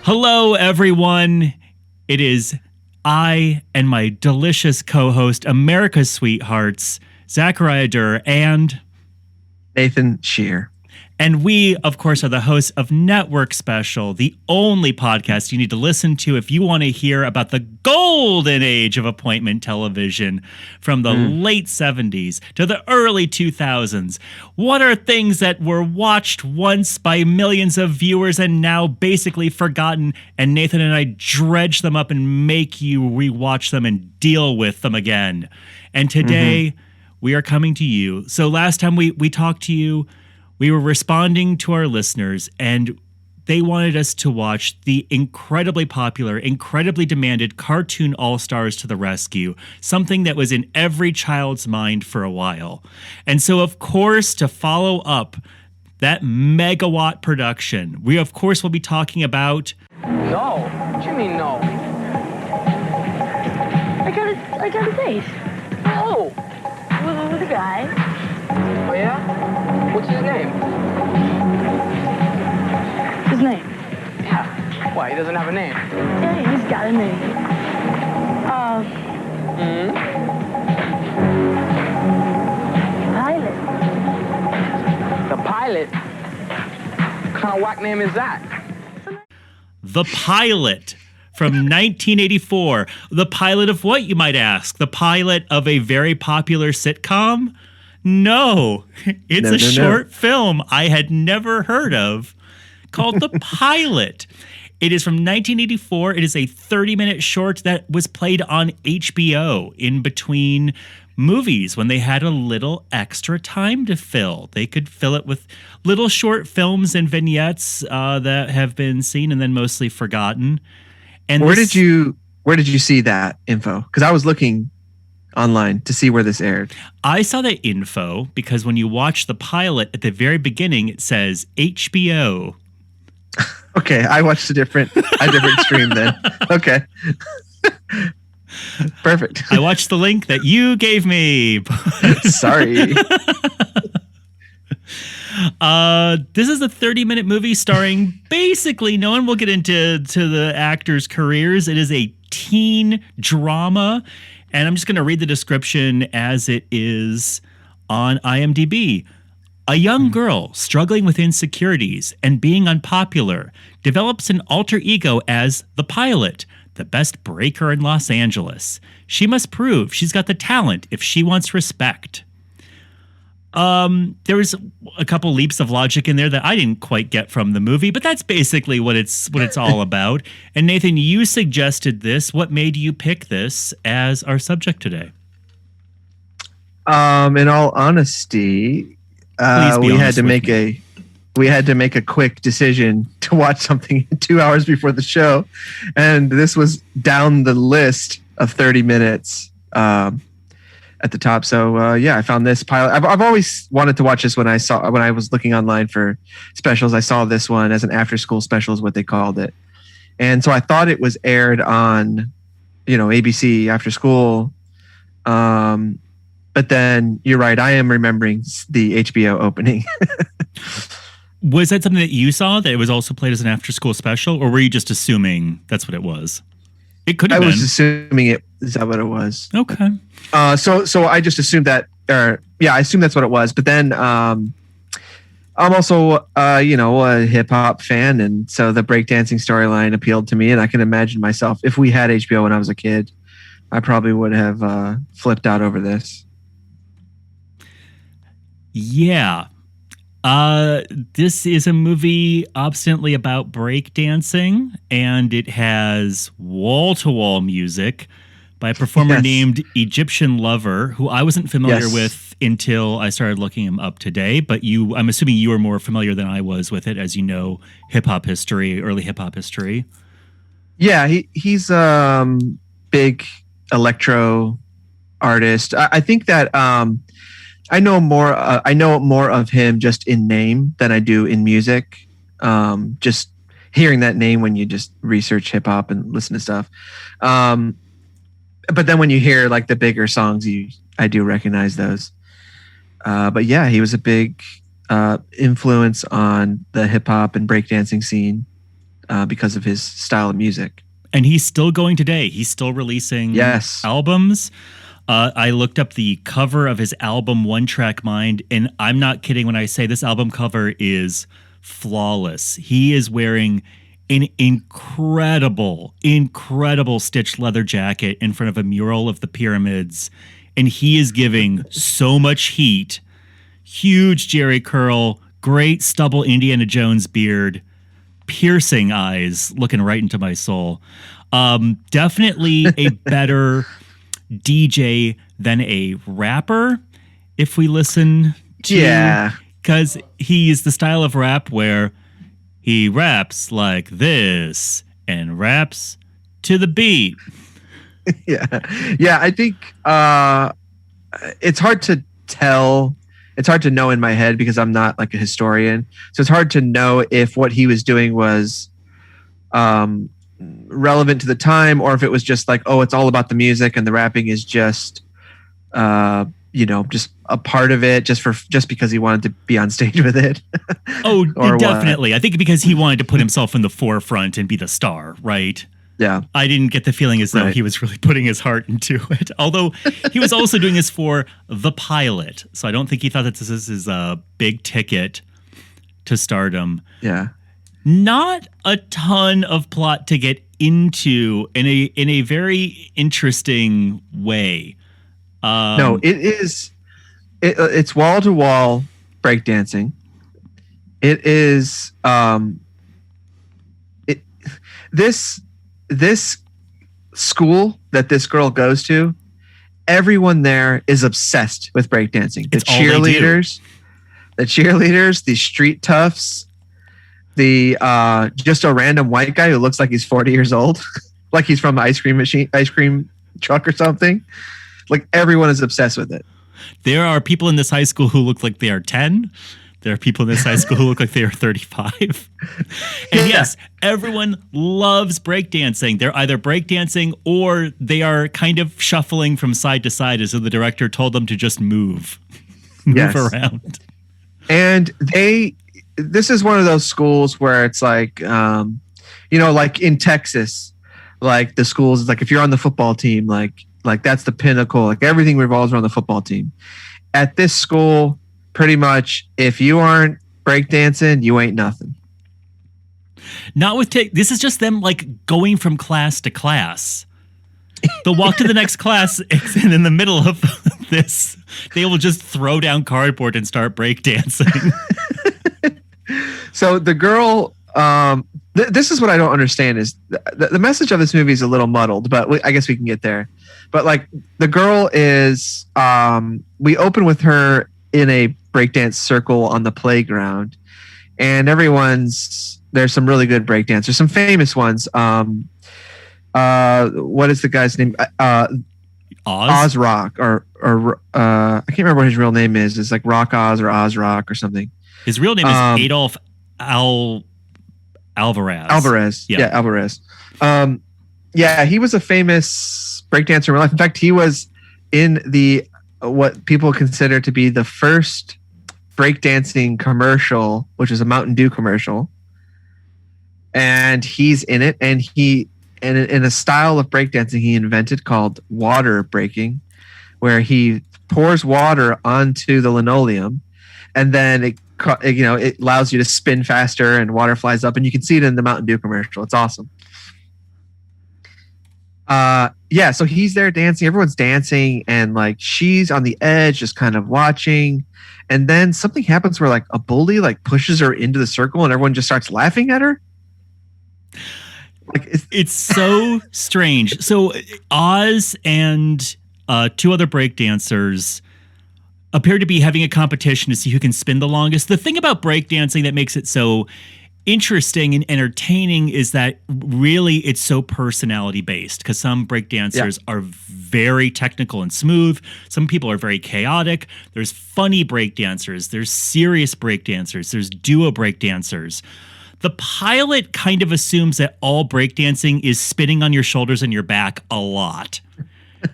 Hello, everyone. It is I and my delicious co-host, America's Sweethearts, Zachariah Durr and Nathan Shear. And we, of course, are the hosts of Network Special, the only podcast you need to listen to if you want to hear about the golden age of appointment television from the late 70s to the early 2000s. What are things that were watched once by millions of viewers and now basically forgotten? And Nathan and I dredge them up and make you rewatch them and deal with them again. And today we are coming to you. So last time we talked to you, we were responding to our listeners, and they wanted us to watch the incredibly popular, incredibly demanded cartoon All-Stars to the Rescue, something that was in every child's mind for a while. And so, of course, to follow up that megawatt production, we, of course, will be talking about... No? What do you mean, no? I got a date. Oh! With a guy. Oh, yeah? What's his name? His name? Yeah. Why, he doesn't have a name? Yeah, he's got a name. The Pilot. Pilot? What kind of whack name is that? The Pilot from 1984. The pilot of what, you might ask? The pilot of a very popular sitcom? No, it's a short film I had never heard of called The Pilot. It is from 1984. It is a 30-minute short that was played on HBO in between movies when they had a little extra time to fill. They could fill it with little short films and vignettes that have been seen and then mostly forgotten. And where did you see that info? Because I was looking online to see where this aired. I saw that info because when you watch the pilot at the very beginning, it says HBO. Okay, I watched a different stream then. Okay. Perfect. I watched the link that you gave me. Sorry. This is a 30-minute movie starring basically no one will get into the actors' careers. It is a teen drama. And I'm just going to read the description as it is on IMDb. A young girl struggling with insecurities and being unpopular develops an alter ego as the Pilot, the best breaker in Los Angeles. She must prove she's got the talent if she wants respect. There was a couple leaps of logic in there that I didn't quite get from the movie, but that's basically what it's all about. And Nathan, you suggested this. What made you pick this as our subject today? In all honesty, we had to make a quick decision to watch something 2 hours before the show, and this was down the list of 30 minutes. At the top. So I found this pilot. I've always wanted to watch this when I was looking online for specials. I saw this one as an after school special is what they called it. And so I thought it was aired on, ABC after school. But then you're right. I am remembering the HBO opening. Was that something that you saw, that it was also played as an after school special, or were you just assuming that's what it was? It could have been. I was assuming it. Is that what it was? Okay. So I just assumed that, I assumed that's what it was. But then I'm also, a hip hop fan. And so the breakdancing storyline appealed to me. And I can imagine myself, if we had HBO when I was a kid, I probably would have flipped out over this. Yeah. This is a movie obstinately about breakdancing, and it has wall-to-wall music by a performer named Egyptian Lover, who I wasn't familiar with until I started looking him up today. But I'm assuming you were more familiar than I was with it, as you know, hip-hop history, early hip-hop history. Yeah, he's big electro artist. I think that I know more of him just in name than I do in music. Just hearing that name when you just research hip hop and listen to stuff. But then when you hear like the bigger songs, I do recognize those. But yeah, he was a big influence on the hip hop and breakdancing scene because of his style of music. And he's still going today. He's still releasing albums. I looked up the cover of his album One Track Mind, and I'm not kidding when I say this album cover is flawless. He is wearing an incredible stitched leather jacket in front of a mural of the pyramids, and he is giving so much heat. Huge Jerry curl, great stubble Indiana Jones beard, piercing eyes looking right into my soul. Definitely a better DJ than a rapper if we listen to, because he's the style of rap where he raps like this and raps to the beat. I think it's hard to tell. It's hard to know in my head because I'm not like a historian. So it's hard to know if what he was doing was relevant to the time, or if it was just like, oh, it's all about the music and the rapping is just, just a part of it just because he wanted to be on stage with it. Oh, definitely. What? I think because he wanted to put himself in the forefront and be the star, right? Yeah. I didn't get the feeling as though he was really putting his heart into it. Although he was also doing this for the pilot. So I don't think he thought that this is a big ticket to stardom. Yeah. Not a ton of plot to get into in a very interesting way. No, it is. It's wall to wall breakdancing. It is. This school that this girl goes to, everyone there is obsessed with breakdancing. The cheerleaders, the street toughs, the just a random white guy who looks like he's 40 years old, like he's from the ice cream truck or something. Like everyone is obsessed with it. There are people in this high school who look like they are 10. There are people in this high school who look like they are 35. And yes, everyone loves breakdancing. They're either breakdancing or they are kind of shuffling from side to side as though the director told them to just move around. And this is one of those schools where it's like, like in Texas, like the schools, like if you're on the football team, like that's the pinnacle. Like everything revolves around the football team. At this school, pretty much, if you aren't breakdancing, you ain't nothing. This is just them like going from class to class. They'll walk to the next class, and in the middle of this, they will just throw down cardboard and start breakdancing. So the girl, this is what I don't understand is the message of this movie is a little muddled, but I guess we can get there. But like the girl is, we open with her in a breakdance circle on the playground, and there's some really good breakdancers, some famous ones. What is the guy's name? Oz Rock, or I can't remember what his real name is. It's like Rock Oz or Oz Rock or something. His real name is Adolf Alvarez. Yeah, Alvarez. He was a famous breakdancer in real life. In fact, he was in what people consider to be the first breakdancing commercial, which is a Mountain Dew commercial. And he's in it, and in a style of breakdancing he invented called water breaking, where he pours water onto the linoleum, and then it allows you to spin faster and water flies up, and you can see it in the Mountain Dew commercial. It's awesome. So he's there dancing, everyone's dancing, and like she's on the edge just kind of watching, and then something happens where like a bully like pushes her into the circle and everyone just starts laughing at her. Like it's so strange. So Oz and two other breakdancers appear to be having a competition to see who can spin the longest. The thing about breakdancing that makes it so interesting and entertaining is that really it's so personality based, because some breakdancers are very technical and smooth. Some people are very chaotic. There's funny breakdancers. There's serious breakdancers. There's duo breakdancers. The pilot kind of assumes that all breakdancing is spinning on your shoulders and your back a lot.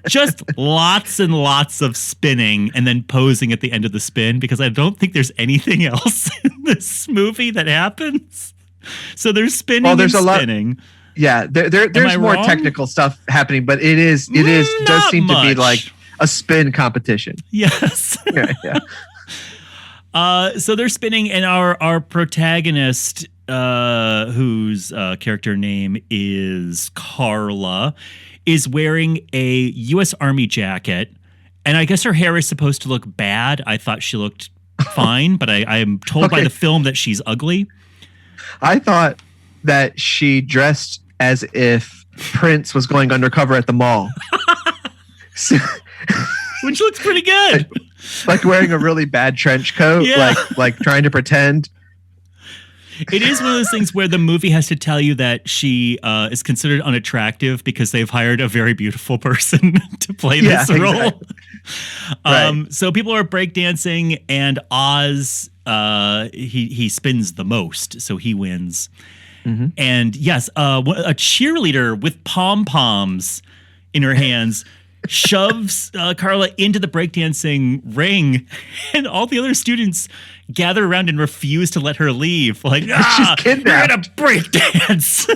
Just lots and lots of spinning and then posing at the end of the spin, because I don't think there's anything else in this movie that happens. So they're spinning and spinning. Yeah, there's more technical stuff happening, but it does seem to be like a spin competition. Yes. Yeah. So they're spinning, and our protagonist, whose character name is Carla, is wearing a U.S. Army jacket, and I guess her hair is supposed to look bad. I thought she looked fine, but I am told by the film that she's ugly. I thought that she dressed as if Prince was going undercover at the mall. Which looks pretty good. Like wearing a really bad trench coat, like trying to pretend. It is one of those things where the movie has to tell you that she is considered unattractive because they've hired a very beautiful person to play this role. Exactly. So people are breakdancing, and Oz, he spins the most, so he wins. Mm-hmm. And yes, a cheerleader with pom-poms in her hands shoves Carla into the breakdancing ring, and all the other students gather around and refuse to let her leave. Like, she's kidnapped. You're gonna breakdance.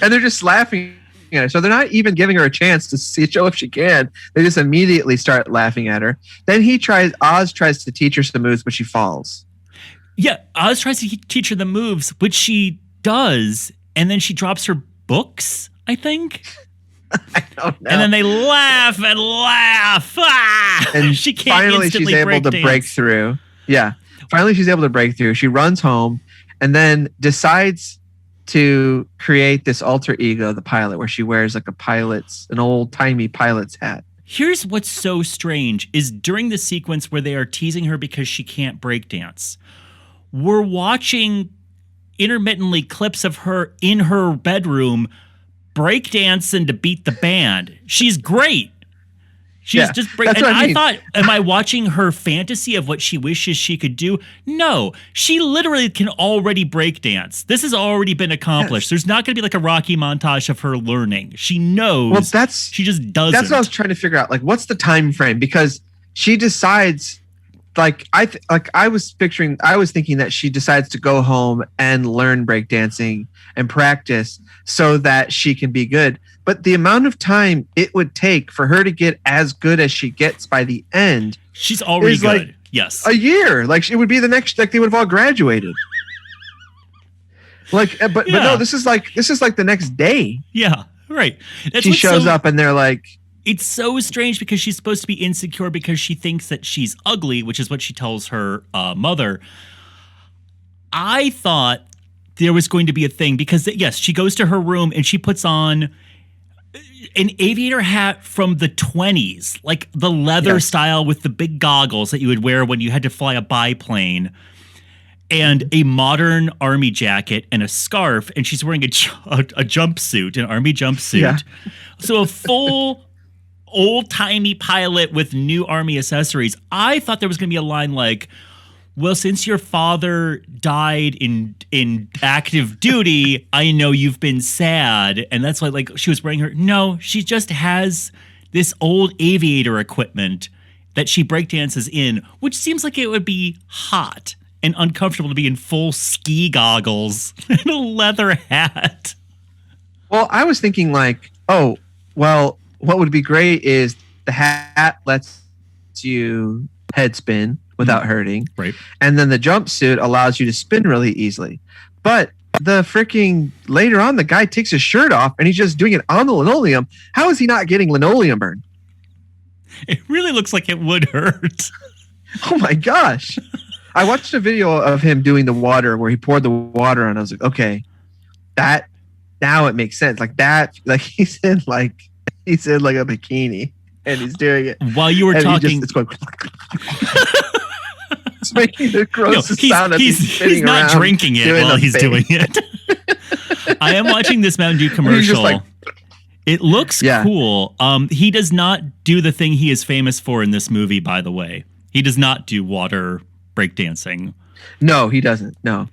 And they're just laughing at her. So they're not even giving her a chance to show if she can. They just immediately start laughing at her. Then Oz tries to teach her some moves, but she falls. Yeah, Oz tries to teach her the moves, which she does, and then she drops her books, I think. I don't know. And then they laugh and laugh. And she can't finally she's able to break through. Yeah. Finally she's able to break through. She runs home and then decides to create this alter ego, the pilot, where she wears like an old-timey pilot's hat. Here's what's so strange is during the sequence where they are teasing her because she can't breakdance, we're watching intermittently clips of her in her bedroom breakdancing to beat the band. She's great. She's just break. And I thought, am I watching her fantasy of what she wishes she could do? No, she literally can already breakdance. This has already been accomplished. Yes. There's not going to be like a Rocky montage of her learning. She knows. Well, she just doesn't. That's what I was trying to figure out. Like, what's the time frame? Because she decides. Like I was thinking that she decides to go home and learn breakdancing and practice so that she can be good. But the amount of time it would take for her to get as good as she gets by the end, she's already good. Like yes, a year. Like it would be the next. Like they would have all graduated. Like, but no, this is like the next day. Yeah, right. She shows up and they're like. It's so strange because she's supposed to be insecure because she thinks that she's ugly, which is what she tells her mother. I thought there was going to be a thing because, yes, she goes to her room and she puts on an aviator hat from the 20s, like the leather style with the big goggles that you would wear when you had to fly a biplane, and a modern army jacket and a scarf, and she's wearing a jumpsuit, an army jumpsuit. Yeah. So a full... old-timey pilot with new army accessories. I thought there was going to be a line like, well, since your father died in active duty, I know you've been sad. And that's why, like, she was wearing her. No, she just has this old aviator equipment that she breakdances in, which seems like it would be hot and uncomfortable to be in full ski goggles and a leather hat. Well, I was thinking like, oh, well, what would be great is the hat lets you head spin without hurting. Right. And then the jumpsuit allows you to spin really easily. But the freaking later on, the guy takes his shirt off and he's just doing it on the linoleum. How is he not getting linoleum burn? It really looks like it would hurt. Oh my gosh. I watched a video of him doing the water where he poured the water on. I was like, okay, that now it makes sense. Like that, like he's in like a bikini and he's doing it. While you were talking, it's going it's making the grossest sound of he's not drinking it while he's doing it. I am watching this Mountain Dew commercial. Like, it looks cool. He does not do the thing he is famous for in this movie, by the way. He does not do water breakdancing. No, he doesn't. No.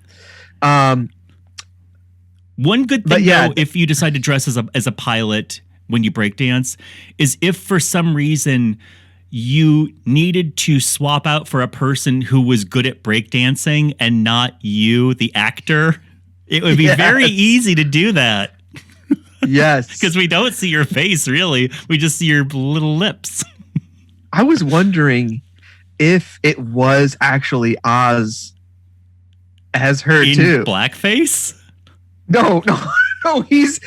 One good thing, though, if you decide to dress as a pilot when you breakdance, is if for some reason you needed to swap out for a person who was good at breakdancing and not you, the actor, it would be very easy to do that. Yes. Because we don't see your face, really. We just see your little lips. I was wondering if it was actually Oz as her in too. Blackface? No. He's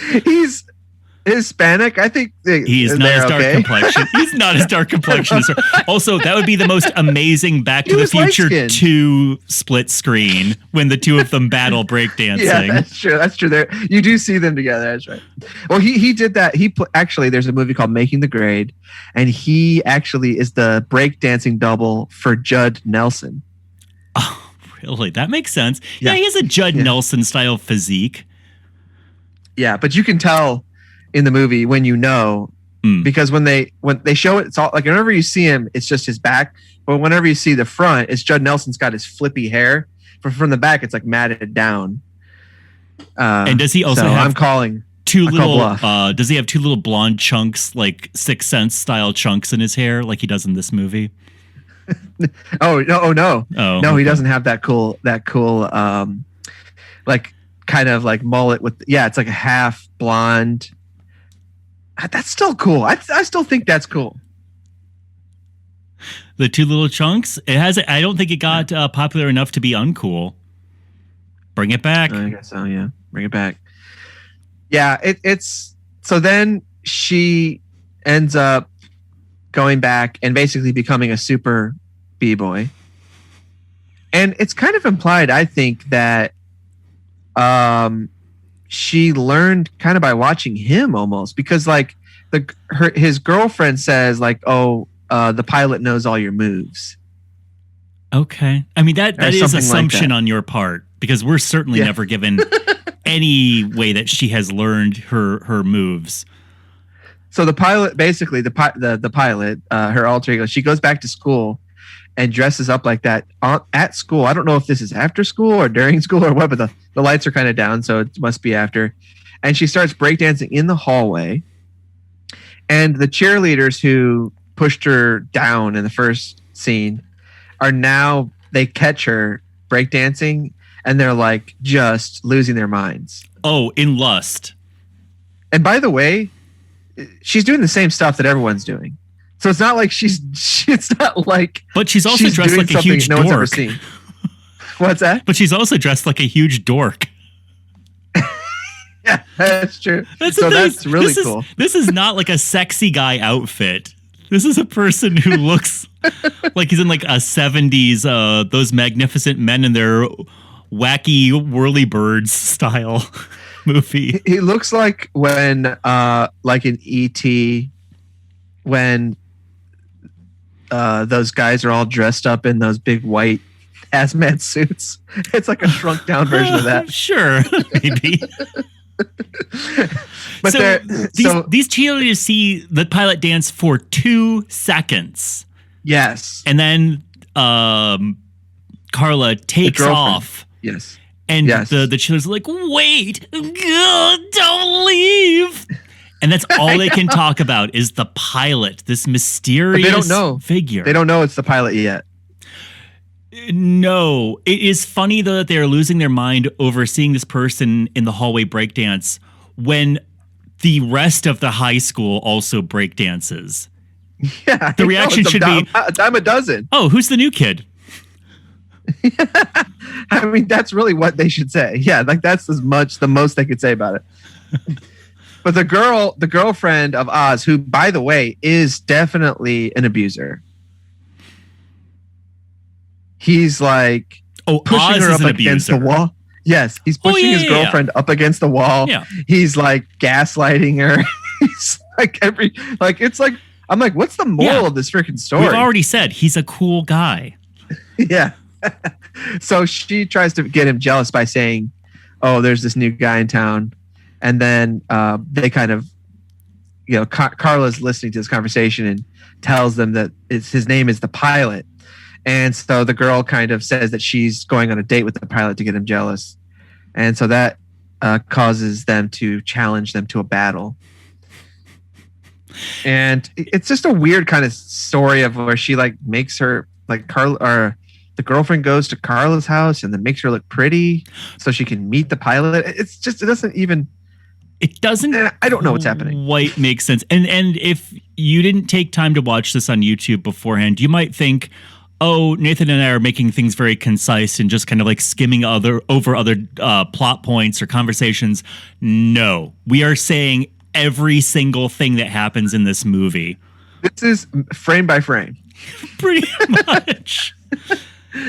Hispanic. I think he's not as dark complexion. He's not as dark complexion as her. Also, that would be the most amazing Back to the Future 2 split screen when the two of them battle breakdancing. Yeah, that's true. That's true. There, you do see them together. That's right. Well, he did that. Actually, there's a movie called Making the Grade, and he actually is the breakdancing double for Judd Nelson. Oh, really? That makes sense. Yeah, he has a Judd Nelson style physique. Yeah, but you can tell in the movie when because when they show it, it's all like whenever you see him, it's just his back. But whenever you see the front, it's Judd Nelson's got his flippy hair. From the back, it's like matted down. And does he also have? I'm calling two little. Does he have two little blonde chunks, like Sixth Sense style chunks in his hair, like he does in this movie? No, he doesn't have that cool, like kind of like mullet with. Yeah, it's like a half blonde. That's still cool. I still think that's cool. The two little chunks. It has. I don't think it got popular enough to be uncool. Bring it back. I guess so. Yeah, bring it back. Yeah, it's so then she ends up going back and basically becoming a super b-boy, and it's kind of implied, I think, that she learned kind of by watching him almost, because like his girlfriend says like, the pilot knows all your moves. Okay. I mean, that is assumption on your part, because we're certainly never given any way that she has learned her moves. So the pilot, basically the pilot, her alter ego, she goes back to school and dresses up like that at school. I don't know if this is after school or during school or what, but the lights are kind of down, so it must be after. And she starts breakdancing in the hallway. And the cheerleaders who pushed her down in the first scene they catch her breakdancing, and they're like just losing their minds. Oh, in lust. And by the way, she's doing the same stuff that everyone's doing. So it's not like it's not like. But she's also dressed like a huge dork. No one's ever seen. What's that? But she's also dressed like a huge dork. Yeah, that's true. That's really cool. This is not like a sexy guy outfit. This is a person who looks like he's in like a 70s, those magnificent men in their wacky whirlybirds style movie. He looks like when, like in E.T., when those guys are all dressed up in those big white hazmat suits. It's like a shrunk down version of that. Sure, maybe. But these cheerleaders see the pilot dance for 2 seconds. Yes. And then Carla takes off. Yes. And the cheerleaders are like, wait, don't leave. And that's all they can talk about is the pilot, this mysterious figure. They don't know it's the pilot yet. No. It is funny, though, that they're losing their mind over seeing this person in the hallway breakdance when the rest of the high school also breakdances. Yeah. The reaction should be a dime a dozen. Oh, who's the new kid? I mean, that's really what they should say. Yeah, like that's the most they could say about it. But the girlfriend of Oz, who, by the way, is definitely an abuser. He's like pushing Oz her up against the wall. Yes, he's pushing his girlfriend up against the wall. Yeah. He's like gaslighting her. He's like it's like, I'm like, what's the moral of this freaking story? We've already said he's a cool guy. Yeah. So she tries to get him jealous by saying, "Oh, there's this new guy in town," and then they kind of, Carla's listening to this conversation and tells them that his name is the pilot. And so the girl kind of says that she's going on a date with the pilot to get him jealous. And so that causes them to challenge them to a battle. And it's just a weird kind of story of where she like makes her like Carla, or the girlfriend goes to Carla's house and then makes her look pretty so she can meet the pilot. It's just, it doesn't I don't know what's happening. Quite makes sense. And if you didn't take time to watch this on YouTube beforehand, you might think, oh, Nathan and I are making things very concise and just kind of like skimming over other plot points or conversations. No, we are saying every single thing that happens in this movie. This is frame by frame. Pretty much.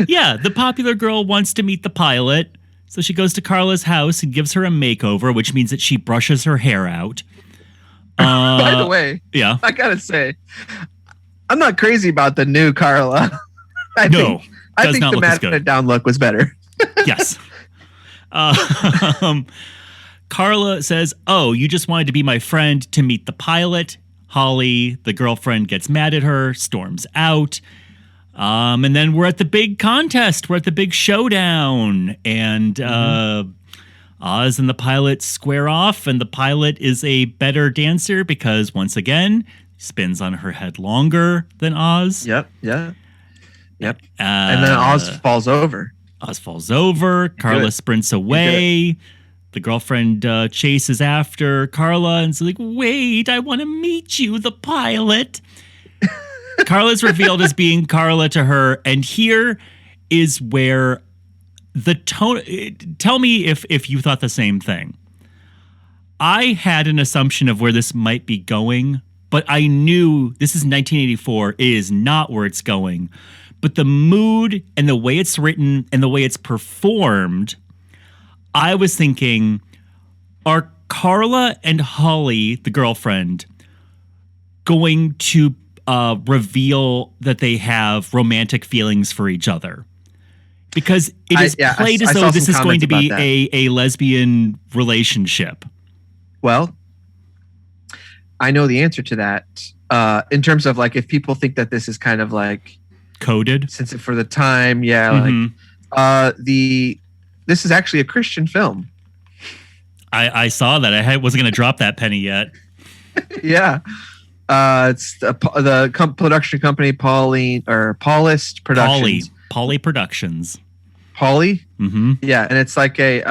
Yeah, the popular girl wants to meet the pilot. So she goes to Carla's house and gives her a makeover, which means that she brushes her hair out. By the way, yeah, I gotta say, I'm not crazy about the new Carla. I think the matted down look was better. Yes. Carla says, "Oh, you just wanted to be my friend to meet the pilot." Holly, the girlfriend, gets mad at her, storms out. And then we're at the big contest. We're at the big showdown. And Oz and the pilot square off. And the pilot is a better dancer because, once again, spins on her head longer than Oz. Yep. And then Oz falls over. Carla sprints away. The girlfriend chases after Carla and is like, wait, I want to meet you, the pilot. Carla's revealed as being Carla to her, and here is where the tone... Tell me if you thought the same thing. I had an assumption of where this might be going, but I knew this is 1984. It is not where it's going. But the mood and the way it's written and the way it's performed, I was thinking, are Carla and Holly, the girlfriend, going to reveal that they have romantic feelings for each other? Because it is played as though this is going to be a lesbian relationship. Well, I know the answer to that. In terms of like, if people think that this is kind of like coded, since for the time, this is actually a Christian film. I saw that. I wasn't going to drop that penny yet. Yeah. It's the production company Paulist Productions. Pauly Productions. Pauly? Mm-hmm. Yeah, and it's like a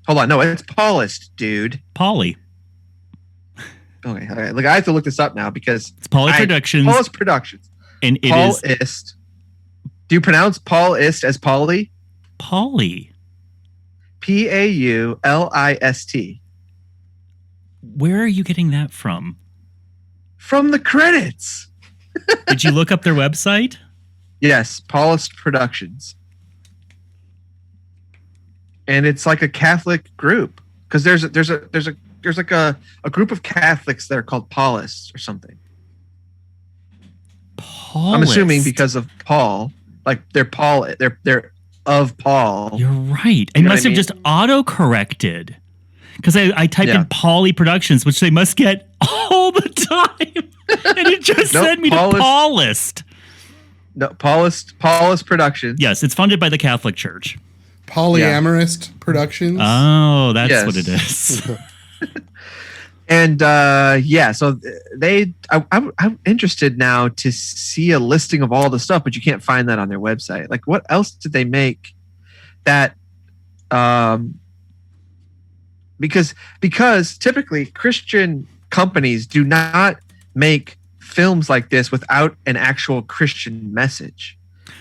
hold on, no, it's Paulist, dude. Pauly. Okay. Look, I have to look this up now because it's Pauly Productions. Paulist Productions. And it Paulist. is. Do you pronounce Paulist as Pauly? Pauly. Paulist. Where are you getting that from? From the credits. Did you look up their website? Yes, Paulist Productions. And it's like a Catholic group because there's like a group of Catholics that are called Paulists or something. Paulist. I'm assuming because of Paul, like they're of Paul. You're right. It must have just auto-corrected. Because I typed in Pauly Productions, which they must get all the time. And it just sent me to Paulist. No, Paulist Productions. Yes, it's funded by the Catholic Church. Polyamorous Productions. Oh, that's what it is. And so I'm interested now to see a listing of all the stuff, but you can't find that on their website. Like, what else did they make that? Because typically Christian companies do not make films like this without an actual Christian message.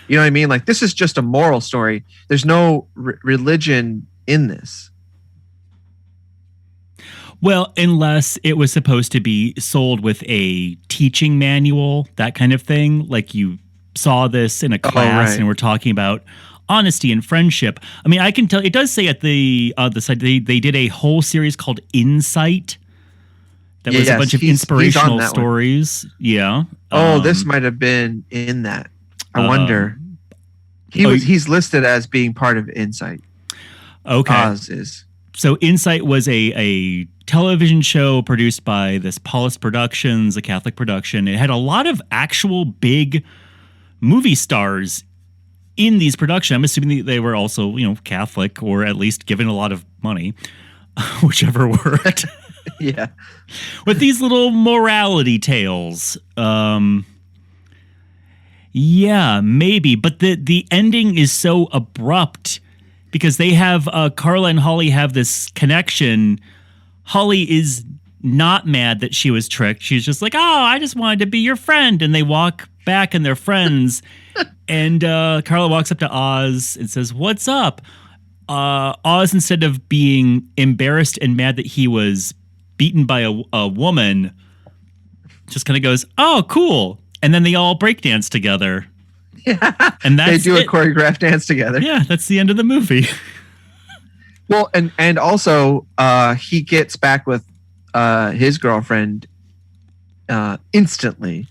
You know what I mean? Like, this is just a moral story. There's no religion in this. Well, unless it was supposed to be sold with a teaching manual, that kind of thing. Like you saw this in a class and we're talking about honesty and friendship. I mean, I can tell, it does say at the site, they did a whole series called Insight. That was a bunch of inspirational stories. One. Yeah. This might have been in that. I wonder. He's listed as being part of Insight. Okay. Oz is. So Insight was a television show produced by this Paulist Productions, a Catholic production. It had a lot of actual big movie stars in these productions. I'm assuming they were also, Catholic or at least given a lot of money, whichever worked. Yeah. With these little morality tales. Yeah, maybe. But the ending is so abrupt because they have Carla and Holly have this connection. Holly is not mad that she was tricked. She's just like, oh, I just wanted to be your friend. And they walk back and they're friends. And Carla walks up to Oz and says, what's up? Oz, instead of being embarrassed and mad that he was beaten by a woman, just kind of goes, oh, cool. And then they all breakdance together. Yeah. And they do a choreographed dance together. Yeah, that's the end of the movie. Well, and also he gets back with his girlfriend instantly.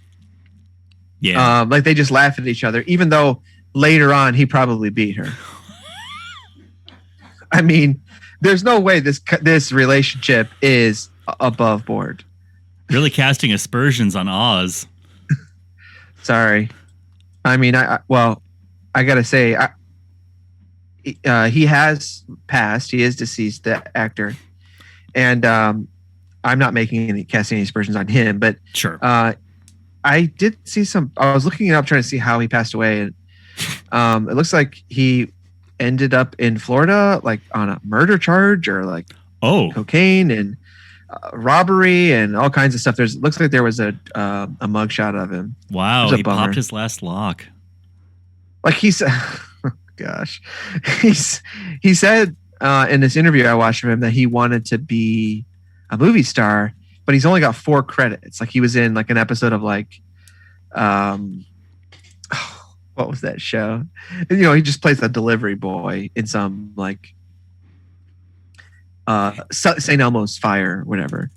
Yeah. Like they just laugh at each other, even though later on he probably beat her. I mean, there's no way this relationship is above board. Really casting aspersions on Oz. Sorry. I mean, I gotta say, he has passed. He is deceased, the actor, and I'm not casting any aspersions on him. But sure, I did see some. I was looking it up trying to see how he passed away, and it looks like he ended up in Florida, like on a murder charge or like cocaine and robbery and all kinds of stuff. Looks like there was a mugshot of him. Wow, he popped his last lock. Like he said, gosh, he said in this interview I watched of him that he wanted to be a movie star, but he's only got 4 credits. Like he was in like an episode of like, what was that show? And, he just plays the delivery boy in some like St. Elmo's Fire, whatever,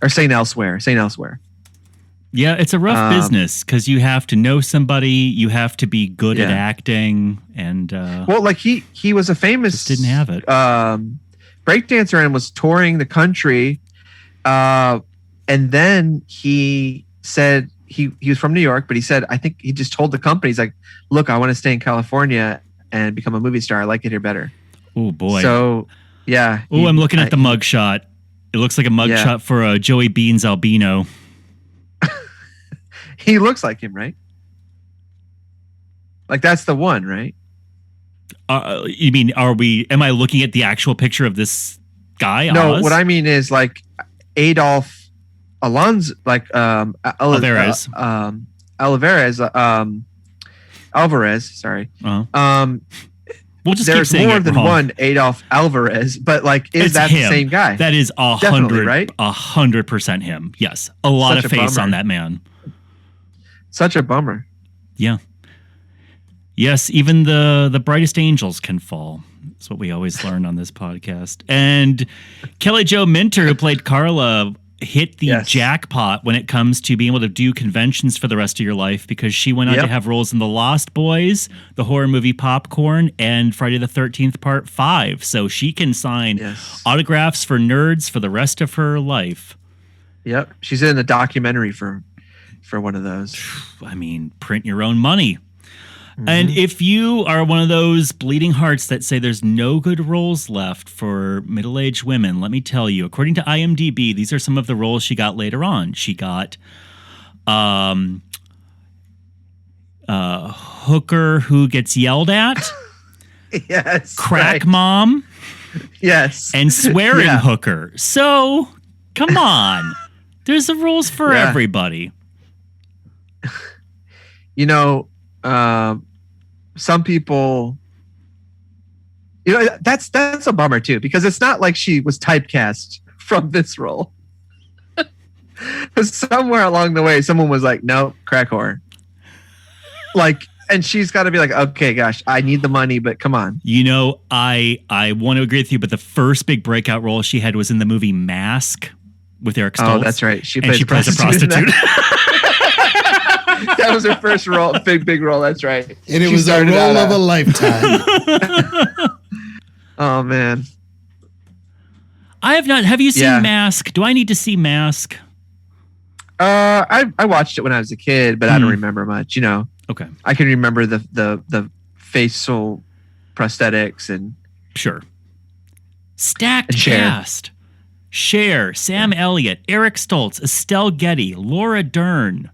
or St. Elsewhere. Yeah, it's a rough business because you have to know somebody, you have to be good at acting, and well, like he was a famous, just didn't have it, breakdancer and was touring the country, and then he said he was from New York, but he said I think he just told the company, he's like, look, I want to stay in California and become a movie star. I like it here better. Oh boy. So yeah. Oh, I'm looking at the mugshot. It looks like a mugshot for a Joey Beans albino. He looks like him, right? Like that's the one, right? You mean, am I looking at the actual picture of this guy? No, Oz? what I mean is like Adolf Alonso, like Alvarez. Alvarez, sorry. Uh-huh. We'll just there's keep saying more it than wrong. One Adolf Alvarez, but like, is that him. the same guy? That is 100%, right? 100% him. Yes, a lot Such of a face bummer. on that man. Such a bummer. Yeah. Yes, even the brightest angels can fall. That's what we always learn on this podcast. And Kelly Jo Minter, who played Carla, hit the jackpot when it comes to being able to do conventions for the rest of your life, because she went on to have roles in The Lost Boys, the horror movie Popcorn, and Friday the 13th Part 5. So she can sign autographs for nerds for the rest of her life. Yep. She's in the documentary for one of those. I mean, print your own money. And if you are one of those bleeding hearts that say there's no good roles left for middle-aged women, let me tell you, according to IMDb, these are some of the roles she got later on. She got hooker who gets yelled at. Yes. Crack mom. Yes. And swearing hooker. So, come on. There's the roles for everybody. Some people, that's a bummer too, because it's not like she was typecast from this role. Somewhere along the way, someone was like, no, crack whore. Like, and she's got to be like, okay, gosh, I need the money, but come on. I want to agree with you, but the first big breakout role she had was in the movie Mask with Eric Stoltz. Oh, that's right. She plays a prostitute. That was her first role, big role. That's right. And it was a role of a lifetime. Oh man, I have not. Have you seen Mask? Do I need to see Mask? I watched it when I was a kid, but I don't remember much. Okay. I can remember the facial prosthetics and sure. Stacked cast. Cher, Sam Elliott, Eric Stoltz, Estelle Getty, Laura Dern.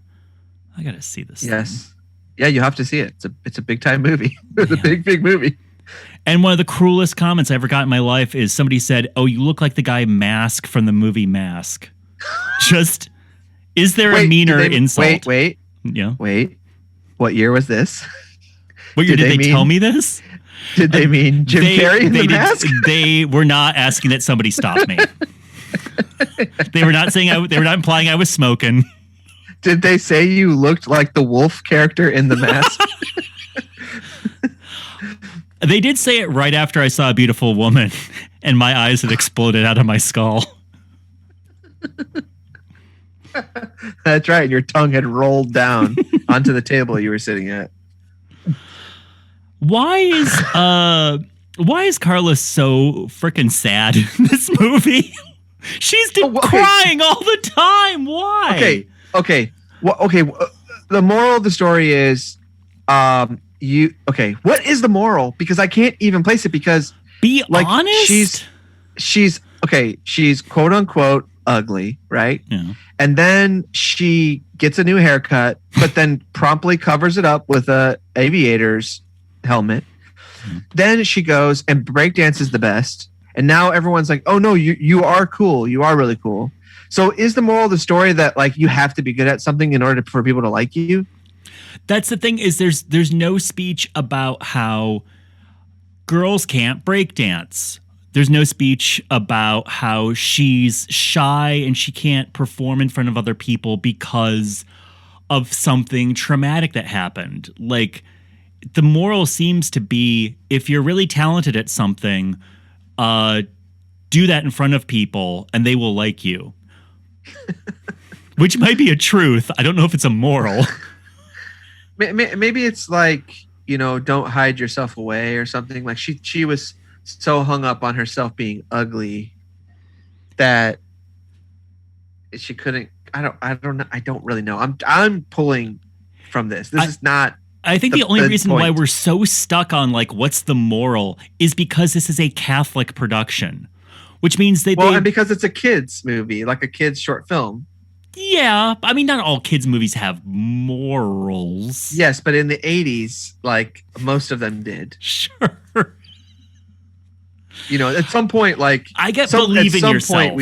I gotta see this. Yes. Yeah, you have to see it. It's a big time movie. It's a big movie. And one of the cruelest comments I ever got in my life is somebody said, "Oh, you look like the guy Mask from the movie Mask." Just, is there a meaner insult? Wait. Yeah. Wait. What year was this? What year did they tell me this? Did they mean Jim Carrey in the Mask? They were not asking that somebody stop me. They were not saying they were not implying I was smoking. Did they say you looked like the wolf character in the Mask? They did say it right after I saw A Beautiful Woman, and my eyes had exploded out of my skull. That's right. Your tongue had rolled down onto the table you were sitting at. Why is Carla so freaking sad in this movie? She's crying all the time. Why? Okay. The moral of the story is, what is the moral? Because I can't even place it because honest. She's quote unquote ugly, right? Yeah. And then she gets a new haircut, but then promptly covers it up with a aviator's helmet. Mm-hmm. Then she goes and breakdances the best. And now everyone's like, oh no, you are cool. You are really cool. So is the moral of the story that like you have to be good at something in order for people to like you? That's the thing is there's no speech about how girls can't breakdance. There's no speech about how she's shy and she can't perform in front of other people because of something traumatic that happened. Like, the moral seems to be, if you're really talented at something, do that in front of people and they will like you. Which might be a truth. I don't know if it's a moral. Maybe it's like, don't hide yourself away or something. Like she was so hung up on herself being ugly that she couldn't. I don't really know. I'm pulling from this. This is not. I think the only reason why we're so stuck on like what's the moral is because this is a Catholic production, which means and because it's a kids movie, like a kids short film. Yeah, I mean, not all kids movies have morals. Yes, but in the 80s, like most of them did. Sure. At some point, like I get believe in yourself.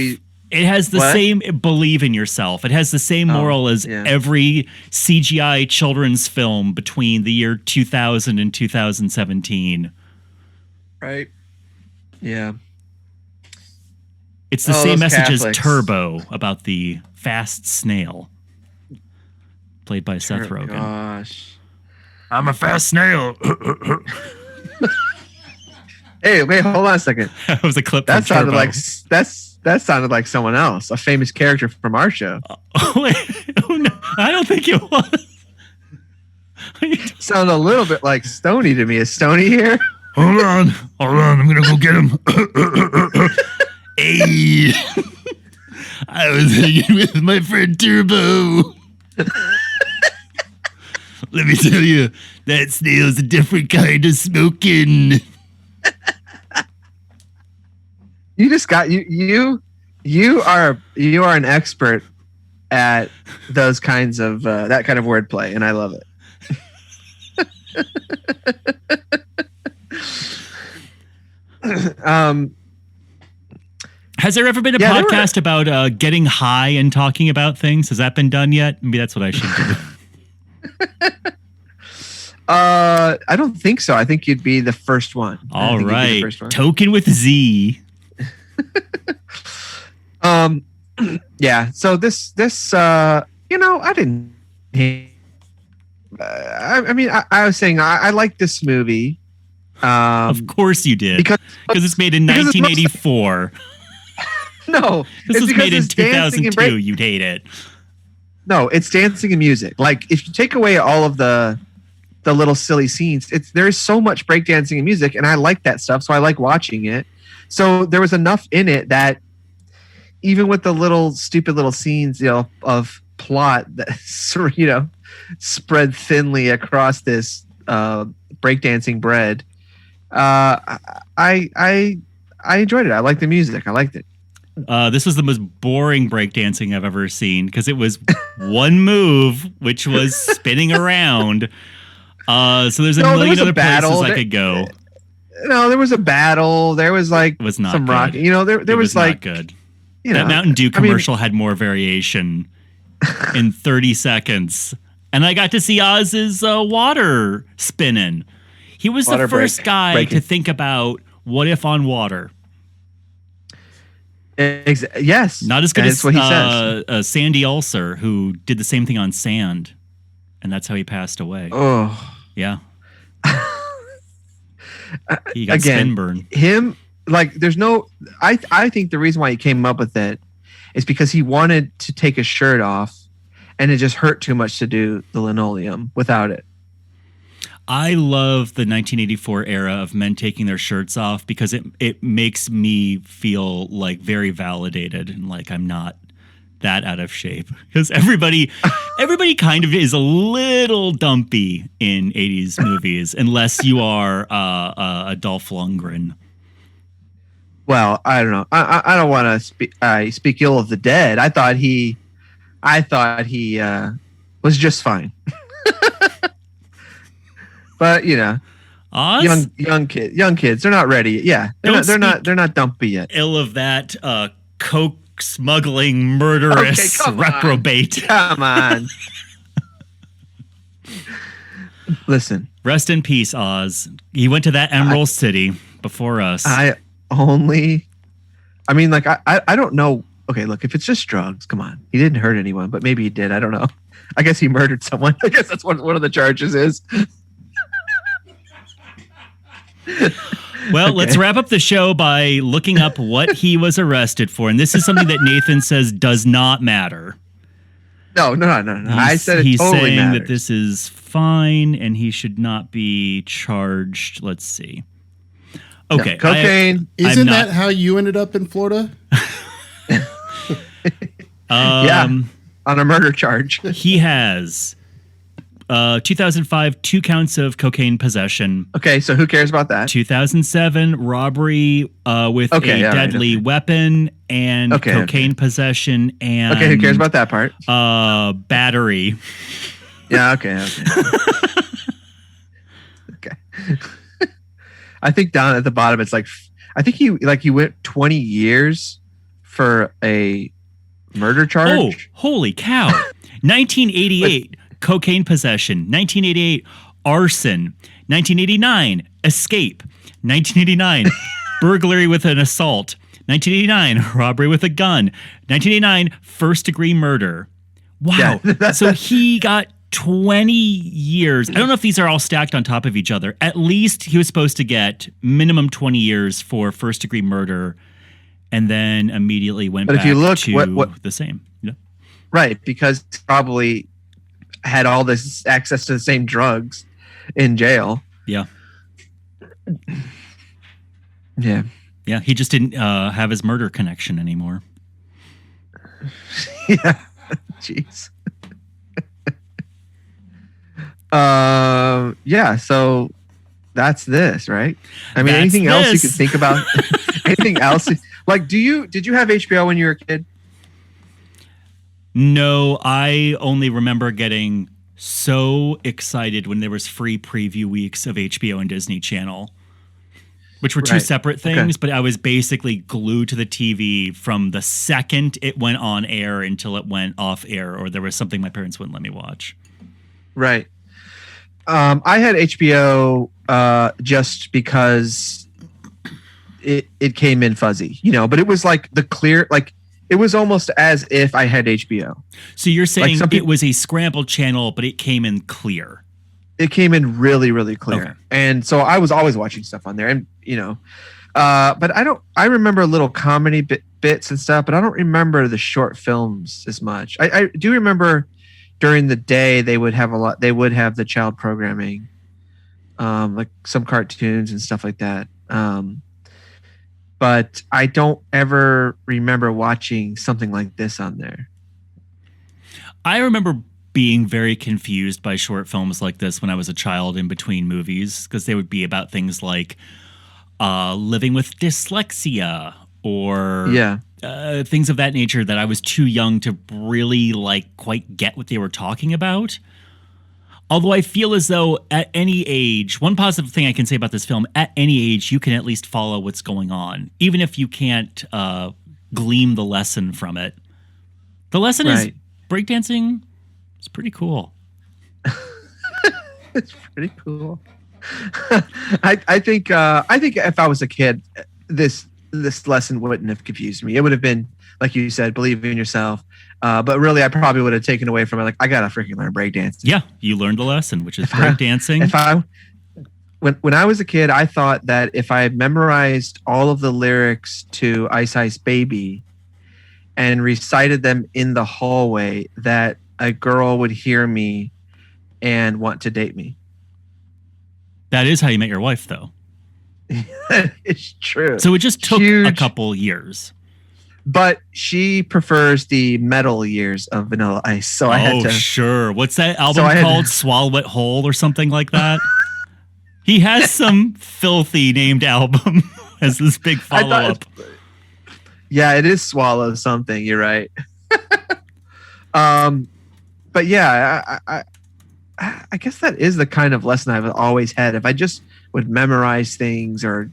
It has the same believe in yourself. It has the same moral as every CGI children's film between the year 2000 and 2017. Right. Yeah. It's the same message Catholics. as Turbo about the fast snail. Played by Seth Rogen. Gosh. I'm a fast snail. Hey, wait, hold on a second. That was a clip that from sounded Turbo. That sounded like someone else, a famous character from our show. Wait, no, I don't think it was. Sounded a little bit like Stoney to me. Is Stoney here? Hold on. I'm gonna go get him. Hey, I was hanging with my friend Turbo. Let me tell you, that snail's a different kind of smoking. You just got you are an expert at those kinds of that kind of wordplay, and I love it. Has there ever been a podcast about getting high and talking about things? Has that been done yet? Maybe that's what I should do. I don't think so. I think you'd be the first one. All right. Token with Z. Yeah. So this I didn't. I mean, I was saying I like this movie. Of course you did, because it's made in 1984. No, this was made in 2002. You'd hate it. No, it's dancing and music. Like if you take away all of the little silly scenes, there is so much breakdancing and music, and I like that stuff, so I like watching it. So there was enough in it that even with the little stupid little scenes, of plot that spread thinly across this breakdancing bread, I enjoyed it. I liked the music. I liked it. This was the most boring breakdancing I've ever seen because it was one move, which was spinning around. So there's a million other places I could go. No, there was a battle. There was like it was not some good. rock. There was like not good. That Mountain Dew commercial had more variation in 30 seconds. And I got to see Oz's water spinning. He was the first guy to think about what if on water. Yes. Not as good as what he says. Sandy Ulcer, who did the same thing on sand. And that's how he passed away. Oh. Yeah. He got spin burn. Him, like, there's no... I think the reason why he came up with it is because he wanted to take his shirt off, and it just hurt too much to do the linoleum without it. I love the 1984 era of men taking their shirts off because it makes me feel like very validated and like I'm not that out of shape. Because everybody kind of is a little dumpy in 80s movies unless you are a Dolph Lundgren. Well, I don't know. I don't want to speak ill of the dead. I thought he was just fine. But Oz? young kids, they're not ready. Yeah, they're not dumpy yet. Ill of that coke smuggling murderous reprobate. Come on. Listen. Rest in peace, Oz. He went to that Emerald City before us. I mean, like I don't know. Okay, look, if it's just drugs, come on. He didn't hurt anyone, but maybe he did. I don't know. I guess he murdered someone. I guess that's what one of the charges is. Well, let's wrap up the show by looking up what he was arrested for. And this is something that Nathan says does not matter. No. I said it he's totally saying matters. that this is fine and he should not be charged. Let's see. Okay. No, cocaine. Isn't that how you ended up in Florida? Yeah, on a murder charge. He has 2005, 2 counts of cocaine possession. Okay, so who cares about that? 2007, robbery with a deadly weapon and cocaine possession and... Okay, who cares about that part? Battery. Yeah, okay. Okay. I think down at the bottom, it's like... I think he went 20 years for a murder charge. Oh, holy cow. 1988... cocaine possession, 1988, arson, 1989, escape, 1989, burglary with an assault, 1989, robbery with a gun, 1989, first-degree murder. Wow. Yeah. So he got 20 years. I don't know if these are all stacked on top of each other. At least he was supposed to get minimum 20 years for first-degree murder and then immediately went back to the same. Right, because probably... had all this access to the same drugs in jail. Yeah. Yeah. Yeah. He just didn't have his murder connection anymore. Yeah. Jeez. Yeah. So that's this, right? I mean, anything else you could think about? Anything else? Like, did you have HBO when you were a kid? No, I only remember getting so excited when there was free preview weeks of HBO and Disney Channel, which were two separate things, but I was basically glued to the TV from the second it went on air until it went off air, or there was something my parents wouldn't let me watch. Right. I had HBO just because it came in fuzzy, but it was like the clear, like, it was almost as if I had HBO. So you're saying it was a scrambled channel, but it came in clear. It came in really, really clear. Okay. And so I was always watching stuff on there. And, but I remember little comedy bits and stuff, but I don't remember the short films as much. I do remember during the day they would have the child programming, like some cartoons and stuff like that. But I don't ever remember watching something like this on there. I remember being very confused by short films like this when I was a child in between movies, because they would be about things like living with dyslexia or things of that nature that I was too young to really quite get what they were talking about. Although I feel as though at any age, one positive thing I can say about this film, at any age, you can at least follow what's going on, even if you can't glean the lesson from it. The lesson is breakdancing is pretty cool. It's pretty cool. I think if I was a kid, this lesson wouldn't have confused me. It would have been, like you said, believe in yourself. But really, I probably would have taken away from it. Like, I gotta freaking learn breakdancing. Yeah, you learned the lesson, which is breakdancing. When I was a kid, I thought that if I memorized all of the lyrics to Ice Ice Baby and recited them in the hallway, that a girl would hear me and want to date me. That is how you met your wife, though. It's true. So it just took a couple years. But she prefers the metal years of Vanilla Ice. So I had to. Oh, sure. What's that album called? Swallow It Whole or something like that? He has some filthy named album as this big follow-up. Yeah, it is Swallow something. You're right. But yeah, I guess that is the kind of lesson I've always had. If I just would memorize things, or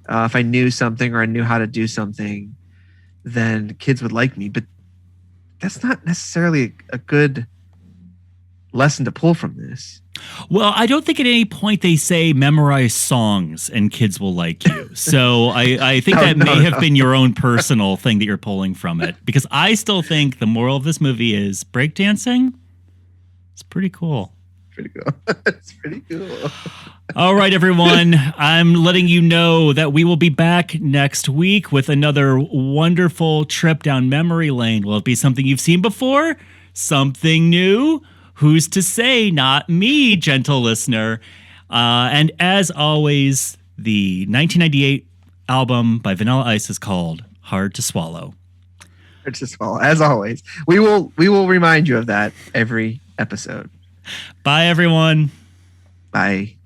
if I knew something or I knew how to do something, then kids would like me. But that's not necessarily a good lesson to pull from this. Well, I don't think at any point they say memorize songs and kids will like you. So I think may have been your own personal thing that you're pulling from it. Because I still think the moral of this movie is breakdancing. It's pretty cool. It's pretty cool. All right, everyone. I'm letting you know that we will be back next week with another wonderful trip down memory lane. Will it be something you've seen before? Something new? Who's to say? Not me, gentle listener. And as always, the 1998 album by Vanilla Ice is called Hard to Swallow. Hard to Swallow. As always, we will remind you of that every episode. Bye, everyone. Bye.